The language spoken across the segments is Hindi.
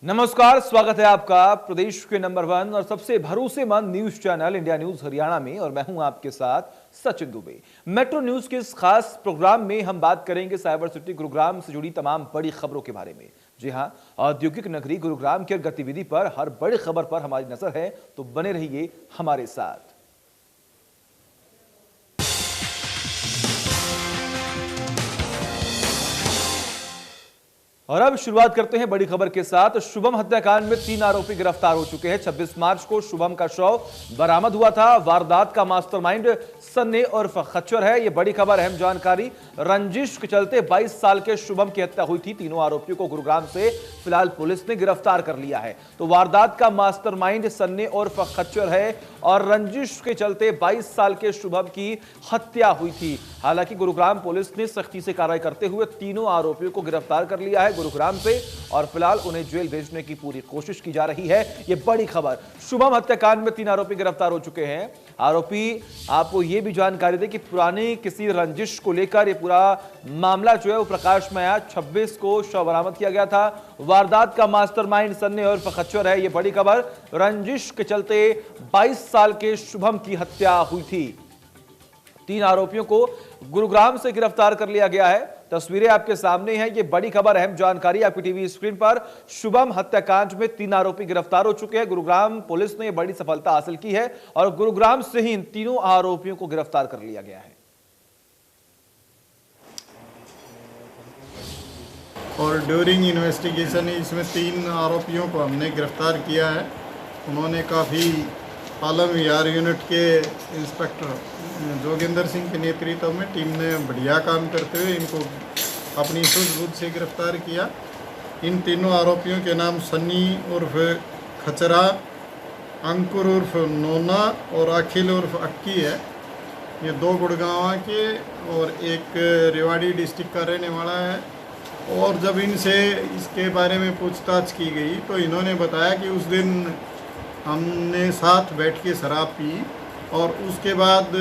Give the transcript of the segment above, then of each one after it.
नमस्कार, स्वागत है आपका प्रदेश के नंबर 1 और सबसे भरोसेमंद news channel India news Haryana में। और मैं हूं आपके साथ सचिन दुबे। मेट्रो न्यूज के इस खास प्रोग्राम में हम बात करेंगे साइबर सिटी गुरुग्राम से जुड़ी तमाम बड़ी खबरों के बारे में। जी हां, औद्योगिक नगरी गुरुग्राम की गतिविधि पर हर बड़ी खबर पर हमारी नजर है, तो बने रहिए हमारे साथ। और अब शुरुआत करते हैं बड़ी खबर के साथ। शुभम हत्याकांड में 3 आरोपी गिरफ्तार हो चुके हैं। 26 मार्च को शुभम का शव बरामद हुआ था। वारदात का मास्टरमाइंड सन्नी उर्फ खच्चर है। यह बड़ी खबर, अहम जानकारी। रंजिश के चलते 22 साल के शुभम की हत्या हुई थी। तीनों आरोपियों को गुरुग्राम से फिलहाल पुलिस ने गिरफ्तार कर लिया है। तो वारदात का मास्टरमाइंड सन्नी उर्फ खच्चर है और रंजिश के चलते 22 साल के शुभम की हत्या हुई थी। हालांकि गुरुग्राम पुलिस ने सख्ती से कार्रवाई करते हुए तीनों आरोपियों को गिरफ्तार कर लिया है गुरुग्राम से और फिलहाल उन्हें जेल भेजने की पूरी कोशिश की जा रही है। यह बड़ी खबर। शुभम हत्याकांड में 3 आरोपी गिरफ्तार हो चुके हैं। आरोपी आपको यह भी जानकारी दे कि पुरानी किसी रंजिश को लेकर यह पूरा मामला जो है वो प्रकाश में आया। 26 को शव बरामद किया गया था। वारदात का मास्टरमाइंड सन्नी उर्फ खच्चर है। यह बड़ी खबर। रंजिश के चलते 22 साल के शुभम की हत्या हुई थी। 3 आरोपियों को गुरुग्राम से गिरफ्तार कर लिया गया है। तस्वीरें आपके सामने हैं। ये बड़ी खबर, अहम जानकारी आपकी टीवी स्क्रीन पर। शुभम हत्याकांड में 3 आरोपी गिरफ्तार हो चुके हैं। गुरुग्राम पुलिस ने यह बड़ी सफलता हासिल की है और गुरुग्राम से ही इन तीनों आरोपियों को गिरफ्तार कर लिया गया है। और ड्यूरिंग इन्वेस्टिगेशन इसमें 3 आरोपियों को हमने गिरफ्तार किया है। उन्होंने काफ़ी आलम यार यूनिट के इंस्पेक्टर जोगिंदर सिंह के नेतृत्व में टीम ने बढ़िया काम करते हुए इनको अपनी सूझबूझ से गिरफ्तार किया। इन तीनों आरोपियों के नाम सन्नी उर्फ खचरा, अंकुर उर्फ नोना और अखिल उर्फ अक्की है। ये 2 गुड़गांव के और एक रेवाड़ी डिस्ट्रिक्ट का रहने वाला है। और जब इनसे इसके बारे में पूछताछ की गई तो इन्होंने बताया कि उस दिन हमने साथ बैठ के शराब पी और उसके बाद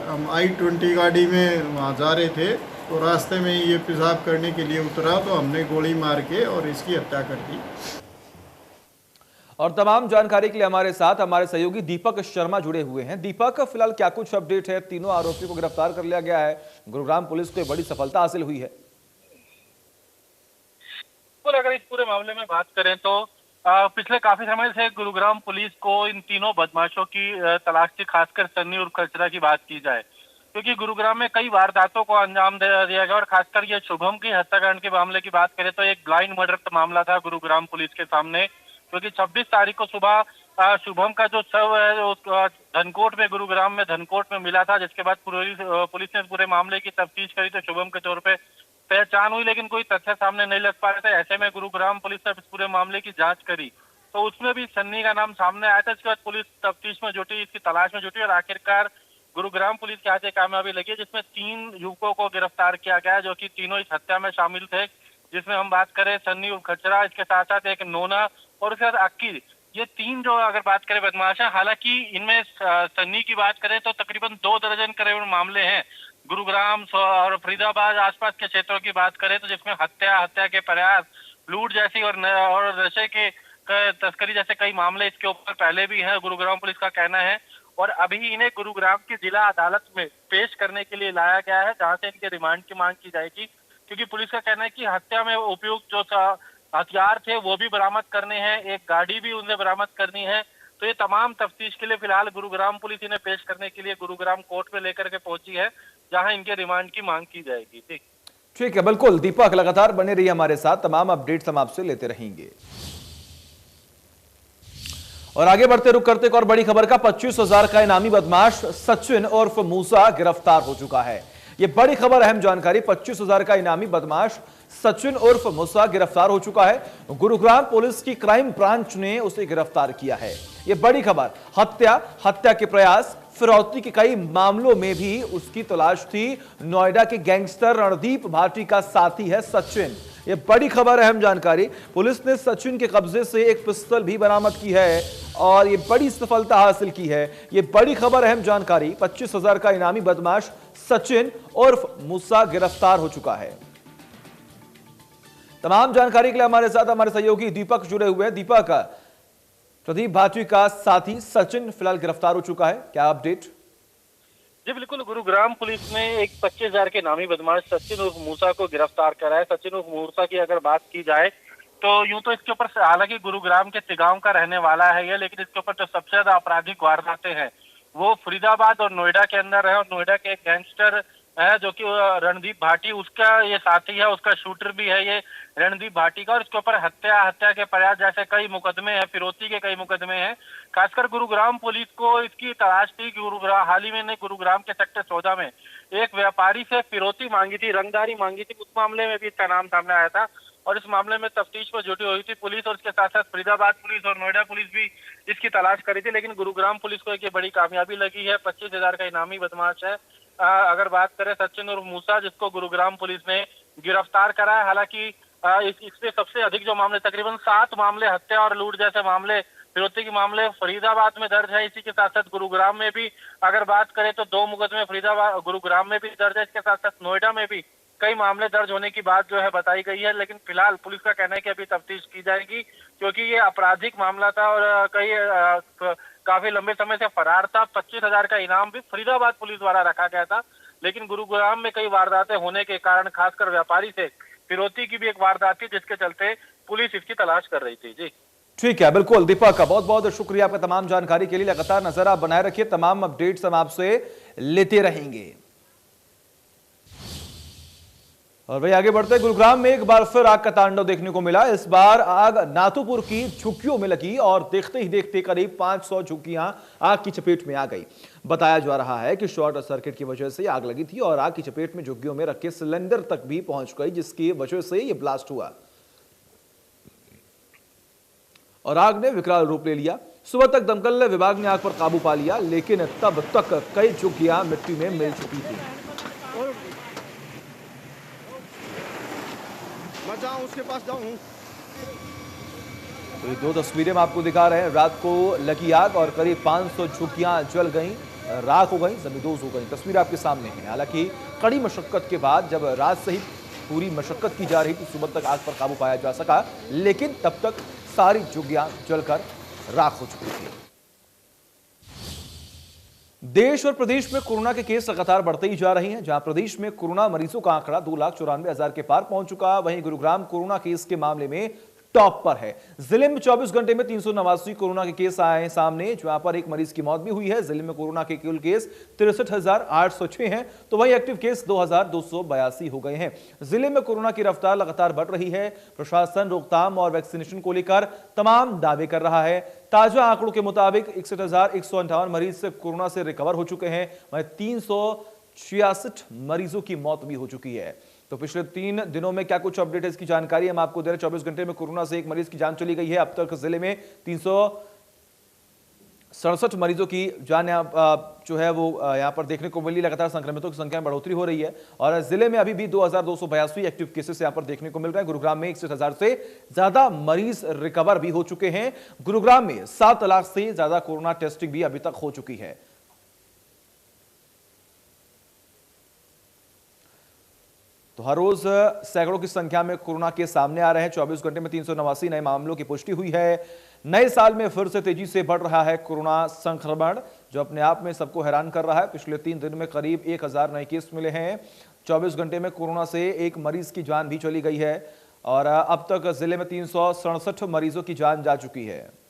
हम I-20 गाड़ी में वहाँ जा रहे थे तो रास्ते में ये पेशाब करने के लिए उतरा तो हमने गोली मार के और इसकी हत्या कर दी। और तमाम जानकारी के लिए हमारे साथ हमारे सहयोगी दीपक शर्मा जुड़े हुए हैं। दीपक, फिलहाल क्या कुछ अपडेट है? तीनों आरोपियों को गिरफ्तार कर लिया गया है। गुरुग्राम पुलिस को बड़ी सफलता हासिल हुई है। अगर इस पूरे मामले में बात करें तो पिछले काफी समय से गुरुग्राम पुलिस को इन तीनों बदमाशों की तलाश थी, खासकर सन्नी और खचरा की बात की जाए, क्योंकि गुरुग्राम में कई वारदातों को अंजाम दिया गया। और खासकर ये शुभम की हत्याकांड के मामले की बात करें तो एक ब्लाइंड मर्डर का मामला था गुरुग्राम पुलिस के सामने, क्योंकि 26 तारीख को सुबह शुभम का जो शव है धनकोट में, गुरुग्राम में धनकोट में मिला था, जिसके बाद पुलिस ने पूरे मामले की तफ्तीश करी तो शुभम के तौर पे पहचान हुई, लेकिन कोई तथ्य सामने नहीं लग पा रहे थे। ऐसे में गुरुग्राम पुलिस ने इस पूरे मामले की जांच करी तो उसमें भी सन्नी का नाम सामने आया था। इसके बाद पुलिस तफ्तीश में जुटी, इसकी तलाश में जुटी और आखिरकार गुरुग्राम पुलिस के हाथ कामयाबी लगी, जिसमें 3 युवकों को गिरफ्तार किया गया, जो कि तीनों इस हत्या में शामिल थे। जिसमें हम बात करें सन्नी और खचरा, इसके साथ साथ एक नोना और उसके साथ अक्की। ये 3 जो अगर बात करें बदमाश है, हालांकि इनमें सन्नी की बात करें तो तकरीबन 2 दर्जन करीब मामले हैं गुरुग्राम और फरीदाबाद आसपास के क्षेत्रों की बात करें तो, जिसमें हत्या के प्रयास, लूट जैसी और नशे के तस्करी जैसे कई मामले इसके ऊपर पहले भी हैं, गुरुग्राम पुलिस का कहना है। और अभी इन्हें गुरुग्राम की जिला अदालत में पेश करने के लिए लाया गया है, जहां से इनके रिमांड की मांग की जाएगी, क्योंकि पुलिस का कहना है कि हत्या में उपयुक्त जो हथियार थे वो भी बरामद करने हैं, एक गाड़ी भी उन्हें बरामद करनी है। तो ये तमाम तफ्तीश के लिए फिलहाल गुरुग्राम पुलिस इन्हें पेश करने के लिए गुरुग्राम कोर्ट में लेकर के पहुंची है, जहां इनके रिमांड की मांग की जाएगी। ठीक है, बिल्कुल दीपक, लगातार बने रहिए हमारे साथ, तमाम अपडेट्स हम आपसे लेते रहेंगे। और आगे बढ़ते रुक करते एक और बड़ी खबर का। 25,000 का इनामी बदमाश सचिन उर्फ मूसा गिरफ्तार हो चुका है। यह बड़ी खबर, अहम जानकारी। 25,000 का इनामी बदमाश सचिन उर्फ मूसा गिरफ्तार हो चुका है। गुरुग्राम पुलिस की क्राइम ब्रांच ने उसे गिरफ्तार किया है। यह बड़ी खबर। हत्या के प्रयास, फिरौती के कई मामलों में भी उसकी तलाश थी। नोएडा के गैंगस्टर रणदीप भाटी का साथी है सचिन। यह बड़ी खबर, अहम जानकारी। पुलिस ने सचिन के कब्जे से एक पिस्तौल भी बरामद की है और यह बड़ी सफलता हासिल की है। यह बड़ी खबर, अहम जानकारी। 25,000 का इनामी बदमाश सचिन उर्फ मूसा गिरफ्तार हो चुका है। तमाम जानकारी के लिए हमारे साथ हमारे सहयोगी दीपक जुड़े हुए हैं। दीपक, प्रदीप भाटी का साथी सचिन फिलहाल गिरफ्तार हो चुका है, क्या अपडेट? जी बिल्कुल, गुरुग्राम पुलिस ने एक 25,000 के नामी बदमाश सचिन उर्फ मूसा को गिरफ्तार करा है। सचिन उर्फ मूसा की अगर बात की जाए तो यूं तो इसके ऊपर हालांकि गुरुग्राम के तिगांव का रहने वाला है ये, लेकिन इसके ऊपर जो सबसे ज्यादा आपराधिक वारदातें हैं वो फरीदाबाद और नोएडा के अंदर है। और नोएडा के एक गैंगस्टर है जो कि रणदीप भाटी, उसका ये साथी है, उसका शूटर भी है ये रणदीप भाटी का। और इसके ऊपर हत्या के प्रयास जैसे कई मुकदमे हैं, फिरौती के कई मुकदमे हैं। खासकर गुरुग्राम पुलिस को इसकी तलाश थी कि गुरुग्राम हाल ही में ने गुरुग्राम के सेक्टर 14 में एक व्यापारी से फिरौती मांगी थी, रंगदारी मांगी थी। उस मामले में भी इसका नाम सामने आया था और इस मामले में तफ्तीश पर जुटी हुई थी पुलिस। और इसके साथ साथ फरीदाबाद पुलिस और नोएडा पुलिस भी इसकी तलाश करी थी, लेकिन गुरुग्राम पुलिस को एक ये बड़ी कामयाबी लगी है। 25,000 का इनामी बदमाश है। अगर बात करें सचिन और मूसा, जिसको गुरुग्राम पुलिस ने गिरफ्तार करा है, हालांकि इससे सबसे अधिक जो मामले, तकरीबन 7 मामले हत्या और लूट जैसे मामले, फिरौती के मामले फरीदाबाद में दर्ज है। इसी के साथ साथ गुरुग्राम में भी अगर बात करें तो 2 मुकदमे फरीदाबाद गुरुग्राम में भी दर्ज है। इसके साथ साथ नोएडा में भी कई मामले दर्ज होने की बात जो है बताई गई है, लेकिन फिलहाल पुलिस का कहना है कि अभी तफ्तीश की जाएगी, क्योंकि ये आपराधिक मामला था और काफी लंबे समय से फरार था। 25,000 का इनाम भी फरीदाबाद पुलिस द्वारा रखा गया था, लेकिन गुरुग्राम में कई वारदातें होने के कारण, खासकर व्यापारी से फिरौती की भी एक वारदात थी, जिसके चलते पुलिस इसकी तलाश कर रही थी। जी ठीक है, बिल्कुल दीपक का बहुत बहुत शुक्रिया आपका तमाम जानकारी के लिए। लगातार नजर आप बनाए रखिए, तमाम अपडेट्स हम आपसे लेते रहेंगे। और भाई आगे बढ़ते, गुरुग्राम में एक बार फिर आग का तांडव देखने को मिला। इस बार आग नाथुपुर की झुग्गियों में लगी और देखते ही देखते करीब 500 झुग्गियां आग की चपेट में आ गई। बताया जा रहा है कि शॉर्ट सर्किट की वजह से आग लगी थी और आग की चपेट में झुग्गियों में रखे सिलेंडर तक भी पहुंच गई, जिसकी वजह से यह ब्लास्ट हुआ और आग ने विकराल रूप ले लिया। सुबह तक दमकल विभाग ने आग पर काबू पा लिया, लेकिन तब तक कई झुग्गियां मिट्टी में मिल चुकी थी। मैं जाऊं उसके पास जाऊं। तो ये 2 तस्वीरें हम आपको दिखा रहे हैं। रात को लगी आग और करीब 500 झुग्गियां जल गईं, राख हो गई, जमींदोज हो गई। तस्वीर आपके सामने है। हालांकि कड़ी मशक्कत के बाद जब रात से ही पूरी मशक्कत की जा रही थी, सुबह तक आग पर काबू पाया जा सका, लेकिन तब तक सारी झुग्गियां जलकर राख हो चुकी थी। देश और प्रदेश में कोरोना के केस लगातार बढ़ते ही जा रहे हैं। जहां प्रदेश में कोरोना मरीजों का आंकड़ा 2,94,000 के पार पहुंच चुका, वहीं गुरुग्राम कोरोना केस के मामले में टॉप पर है। जिले में 24 घंटे में 389 कोरोना के केस आए हैं सामने, जहां पर एक मरीज की मौत भी हुई है। जिले में कोरोना के कुल केस 63,806 हैं, तो वहीं एक्टिव केस 2,282 हो गए हैं। जिले में कोरोना की रफ्तार लगातार बढ़ रही है। प्रशासन रोकथाम और वैक्सीनेशन को लेकर तमाम दावे कर रहा है। ताजा आंकड़ों के मुताबिक 61,158 मरीज से कोरोना से रिकवर हो चुके हैं, वहीं 366 मरीजों की मौत भी हो चुकी है। तो पिछले 3 दिनों में क्या कुछ अपडेट है, इसकी जानकारी हम आपको दे रहे हैं। 24 घंटे में कोरोना से एक मरीज की जान चली गई है। अब तक जिले में 367 मरीजों की जान जो है वो यहां पर देखने को मिली। लगातार संक्रमितों की संख्या में बढ़ोतरी हो रही है और जिले में अभी भी 2,282 एक्टिव केसेस यहां पर देखने को मिल रहे हैं। गुरुग्राम में 61,000 से ज्यादा मरीज रिकवर भी हो चुके हैं। गुरुग्राम में 7 लाख से ज्यादा कोरोना टेस्टिंग भी अभी तक हो चुकी है। तो हर रोज सैकड़ों की संख्या में कोरोना के सामने आ रहे हैं। 24 घंटे में 389 नए मामलों की पुष्टि हुई है। नए साल में फिर से तेजी से बढ़ रहा है कोरोना संक्रमण, जो अपने आप में सबको हैरान कर रहा है। पिछले 3 दिन में करीब 1,000 नए केस मिले हैं। 24 घंटे में कोरोना से एक मरीज की जान भी चली गई है और अब तक जिले में 367 मरीजों की जान जा चुकी है।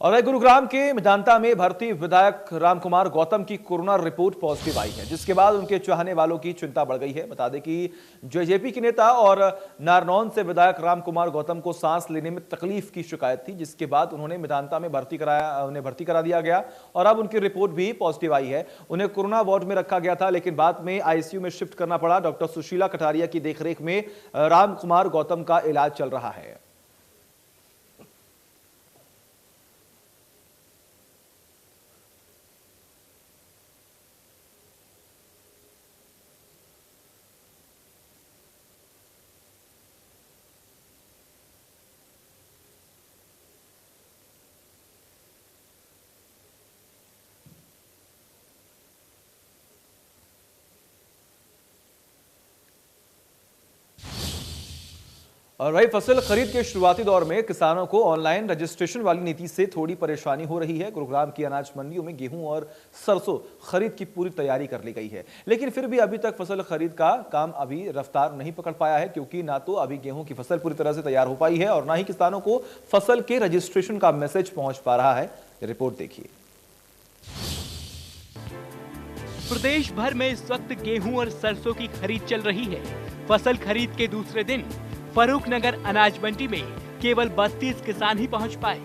और गुरुग्राम के मेदांता में भर्ती विधायक रामकुमार गौतम की कोरोना रिपोर्ट पॉजिटिव आई है, जिसके बाद उनके चाहने वालों की चिंता बढ़ गई है। बता दें कि जेजेपी के नेता और नारनौल से विधायक रामकुमार गौतम को सांस लेने में तकलीफ की शिकायत थी, जिसके बाद उन्हें मेदांता में भर्ती करा दिया गया और अब उनकी रिपोर्ट भी पॉजिटिव आई है। उन्हें कोरोना वार्ड में रखा गया था, लेकिन बाद में आईसीयू में शिफ्ट करना पड़ा। डॉक्टर सुशीला कटारिया की देखरेख में रामकुमार गौतम का इलाज चल रहा है। और वही फसल खरीद के शुरुआती दौर में किसानों को ऑनलाइन रजिस्ट्रेशन वाली नीति से थोड़ी परेशानी हो रही है। गुरुग्राम की अनाज मंडियों में गेहूं और सरसों खरीद की पूरी तैयारी कर ली गई है, लेकिन फिर भी अभी तक फसल खरीद का काम अभी रफ्तार नहीं पकड़ पाया है, क्योंकि ना तो अभी गेहूं की फसल पूरी तरह से तैयार हो पाई है और ना ही किसानों को फसल के रजिस्ट्रेशन का मैसेज पहुंच पा रहा है। रिपोर्ट देखिए। प्रदेश भर में इस वक्त गेहूं और सरसों की खरीद चल रही है। फसल खरीद के दूसरे दिन फर्रुखनगर अनाज मंडी में केवल 32 किसान ही पहुंच पाए।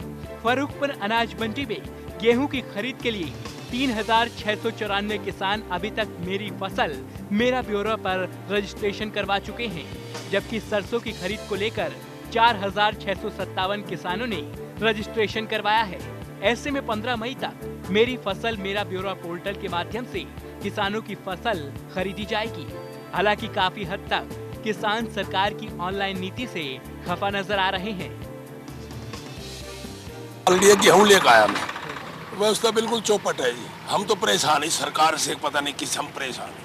फर्रुखपुर अनाज मंडी में गेहूं की खरीद के लिए 3694 किसान अभी तक मेरी फसल मेरा ब्यौरा पर रजिस्ट्रेशन करवा चुके हैं, जबकि सरसों की खरीद को लेकर 4657 किसानों ने रजिस्ट्रेशन करवाया है। ऐसे में 15 मई तक मेरी फसल मेरा ब्यौरा पोर्टल के माध्यम से किसानों की फसल खरीदी जाएगी। हालांकि काफी हद तक किसान सरकार की ऑनलाइन नीति से खफा नजर आ रहे हैं। लिए गेहूं लेकर आया मैं, व्यवस्था बिल्कुल चौपट है जी। हम तो परेशान ही सरकार से, पता नहीं किस हम परेशान है।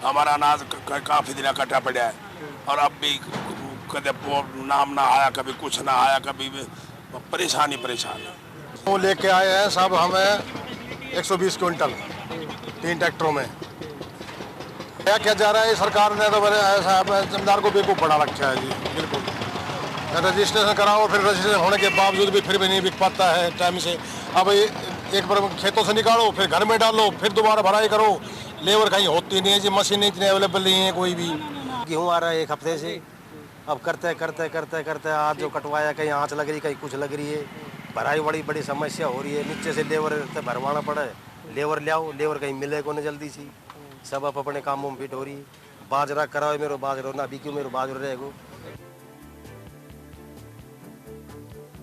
हमारा अनाज काफी दिन कटा पड़ा है और अब भी कभी नाम ना आया, कभी कुछ ना आया, कभी परेशान है। वो लेके आए हैं सब हमें 120 क्विंटल 3 ट्रैक्टरों में। क्या जा रहा है सरकार ने, तो ऐसा जमींदार को बेवकूफ़ बना रखा है जी। बिल्कुल रजिस्ट्रेशन कराओ, फिर रजिस्ट्रेशन होने के बावजूद भी फिर भी नहीं बिक पाता है टाइम से। अब एक बार खेतों से निकालो, फिर घर में डालो, फिर दोबारा भराई करो। लेबर कहीं होती नहीं है जी, मशीन इतनी अवेलेबल नहीं है कोई भी। गेहूँ आ रहा है 1 हफ्ते से, अब करते आज जो कटवाया कहीं आँच लग रही, कहीं कुछ लग रही है। भराई बड़ी समस्या हो रही है। नीचे से लेबर भरवाना पड़ा है, लेबर ले आओ, लेबर कहीं मिले को नहीं जल्दी सी। सब आप अपने कामों में फिट हो रही है। बाजरा कराओ मेरो बाजरो ना बिक्यू मेरो बाजरो रहेगो।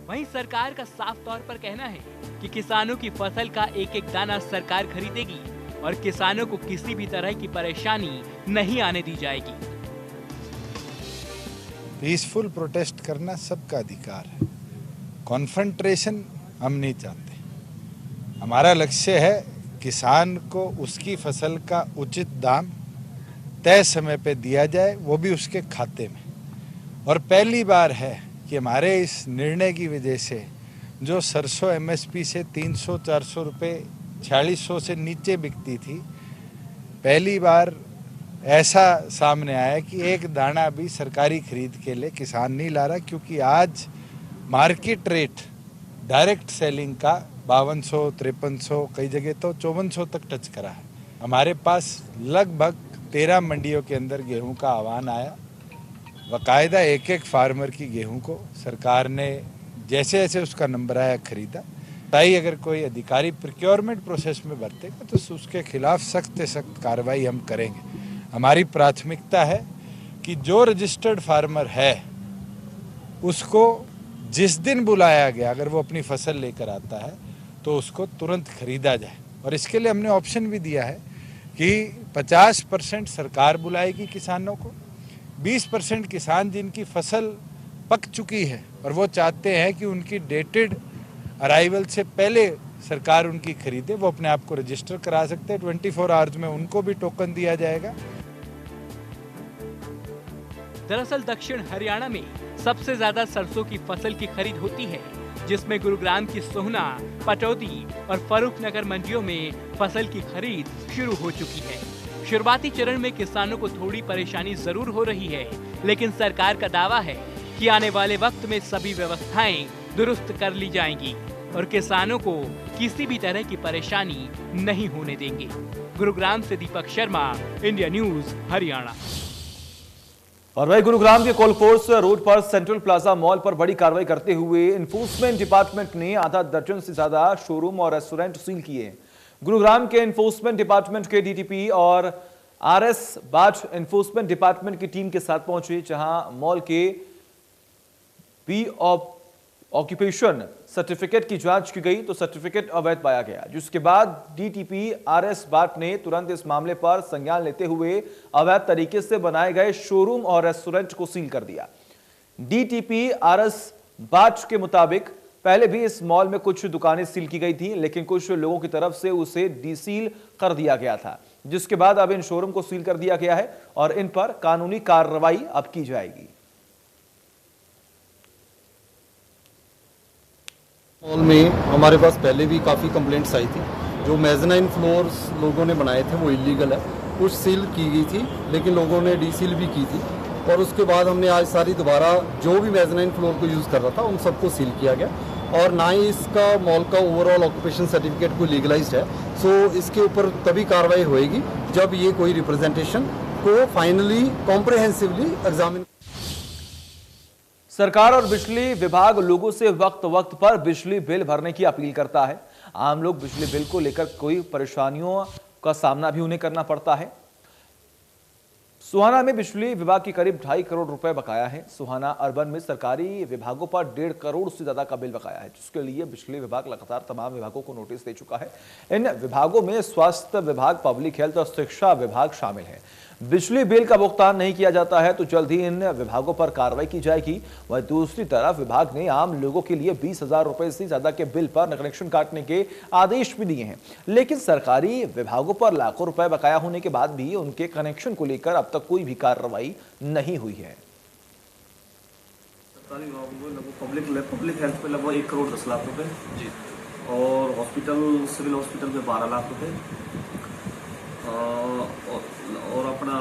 वहीं सरकार का साफ तौर पर कहना है कि किसानों की फसल का एक एक दाना सरकार खरीदेगी और किसानों को किसी भी तरह की परेशानी नहीं आने दी जाएगी। पीसफुल प्रोटेस्ट करना सबका अधिकार है। कॉन्फ्रंट्रेशन हम नहीं चाहते। हमारा लक्ष्य है किसान को उसकी फसल का उचित दाम तय समय पे दिया जाए, वो भी उसके खाते में। और पहली बार है कि हमारे इस निर्णय की वजह से जो सरसों एमएसपी से 300-400 रुपये 4600 से नीचे बिकती थी, पहली बार ऐसा सामने आया कि एक दाना भी सरकारी खरीद के लिए किसान नहीं ला रहा, क्योंकि आज मार्केट रेट डायरेक्ट सेलिंग का 5200-5300, कई जगह तो 5400 तक टच करा है। हमारे पास लगभग 13 मंडियों के अंदर गेहूं का आह्वान आया। बाकायदा एक एक फार्मर की गेहूं को सरकार ने जैसे जैसे उसका नंबर आया खरीदा। ताई अगर कोई अधिकारी प्रोक्योरमेंट प्रोसेस में बरतेगा तो उसके खिलाफ सख्त से सख्त कार्रवाई हम करेंगे। हमारी प्राथमिकता है कि जो रजिस्टर्ड फार्मर है उसको जिस दिन बुलाया गया, अगर वो अपनी फसल लेकर आता है तो उसको तुरंत खरीदा जाए। और इसके लिए हमने ऑप्शन भी दिया है कि 50% सरकार बुलाएगी किसानों को, 20% किसान जिनकी फसल पक चुकी है और वो चाहते हैं कि उनकी डेटेड अराइवल से पहले सरकार उनकी खरीदे, वो अपने आप को रजिस्टर करा सकते हैं। 24 आवर्स में उनको भी टोकन दिया जाएगा। दरअसल दक्षिण हरियाणा में सबसे ज्यादा सरसों की फसल की खरीद होती है, जिसमें गुरुग्राम की सोहना, पटौदी और फर्रुखनगर मंडियों में फसल की खरीद शुरू हो चुकी है। शुरुआती चरण में किसानों को थोड़ी परेशानी जरूर हो रही है, लेकिन सरकार का दावा है कि आने वाले वक्त में सभी व्यवस्थाएं दुरुस्त कर ली जाएंगी और किसानों को किसी भी तरह की परेशानी नहीं होने देंगे। गुरुग्राम से दीपक शर्मा, इंडिया न्यूज हरियाणा। और वही गुरुग्राम के कोलफोर्स रोड पर सेंट्रल प्लाजा मॉल पर बड़ी कार्रवाई करते हुए एनफोर्समेंट डिपार्टमेंट ने आधा दर्जन से ज्यादा शोरूम और रेस्टोरेंट सील किए। गुरुग्राम के एनफोर्समेंट डिपार्टमेंट के डीटीपी और आरएस बाट एनफोर्समेंट डिपार्टमेंट की टीम के साथ पहुंचे, जहां मॉल के पी ऑक्यूपेशन सर्टिफिकेट की जांच की गई तो सर्टिफिकेट अवैध पाया गया, जिसके बाद डीटीपी आरएस बाट ने तुरंत इस मामले पर संज्ञान लेते हुए अवैध तरीके से बनाए गए शोरूम और रेस्टोरेंट को सील कर दिया। डीटीपी आरएस बाट के मुताबिक पहले भी इस मॉल में कुछ दुकानें सील की गई थी, लेकिन कुछ लोगों की तरफ से उसे डीसील कर दिया गया था, जिसके बाद अब इन शोरूम को सील कर दिया गया है और इन पर कानूनी कार्रवाई अब की जाएगी। मॉल में हमारे पास पहले भी काफ़ी कंप्लेंट्स आई थी। जो मेज़नाइन फ्लोर्स लोगों ने बनाए थे वो इलीगल है, कुछ सील की गई थी लेकिन लोगों ने डीसील भी की थी, और उसके बाद हमने आज सारी दोबारा जो भी मेज़नाइन फ्लोर को यूज़ कर रहा था उन सबको सील किया गया, और ना ही इसका मॉल का ओवरऑल ऑक्यूपेशन सर्टिफिकेट कोई लीगलाइज्ड है। सो इसके ऊपर तभी कार्रवाई होएगी जब ये कोई रिप्रेजेंटेशन को फाइनली कॉम्प्रिहेंसिवली एग्जामिन। सरकार और बिजली विभाग लोगों से वक्त वक्त पर बिजली बिल भरने की अपील करता है। आम लोग बिजली बिल को लेकर कोई परेशानियों का सामना भी उन्हें करना पड़ता है। सुहाना में बिजली विभाग की करीब 2.5 करोड़ रुपए बकाया है। सुहाना अर्बन में सरकारी विभागों पर 1.5 करोड़ से ज्यादा का बिल बकाया है, जिसके लिए बिजली विभाग लगातार तमाम विभागों को नोटिस दे चुका है। इन विभागों में स्वास्थ्य विभाग, पब्लिक हेल्थ और शिक्षा विभाग शामिल है। बिजली बिल का भुगतान नहीं किया जाता है तो जल्द ही इन विभागों पर कार्रवाई की जाएगी। वहीं दूसरी तरफ विभाग ने आम लोगों के लिए 20,000 रुपए से ज्यादा के बिल पर कनेक्शन काटने के आदेश भी दिए हैं, लेकिन सरकारी विभागों पर लाखों रुपए बकाया होने के बाद भी उनके कनेक्शन को लेकर अब तक कोई भी कार्रवाई नहीं हुई है। सरकारी विभागों में पब्लिक हेल्थ पे लगभग 1 करोड़ 10 लाख रुपए जी, और हॉस्पिटल, सिविल हॉस्पिटल पे 12 लाख रुपए, और अपना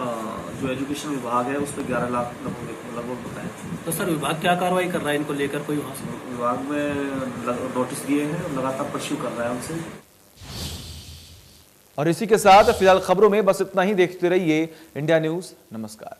जो एजुकेशन विभाग है उस पर 11 लाख लगभग बताएं। तो सर विभाग क्या कार्रवाई कर रहा है इनको लेकर? कोई वहाँ से विभाग में नोटिस दिए हैं, लगातार परस्यू कर रहा है उनसे। और इसी के साथ फिलहाल खबरों में बस इतना ही। देखते रहिए इंडिया न्यूज। नमस्कार।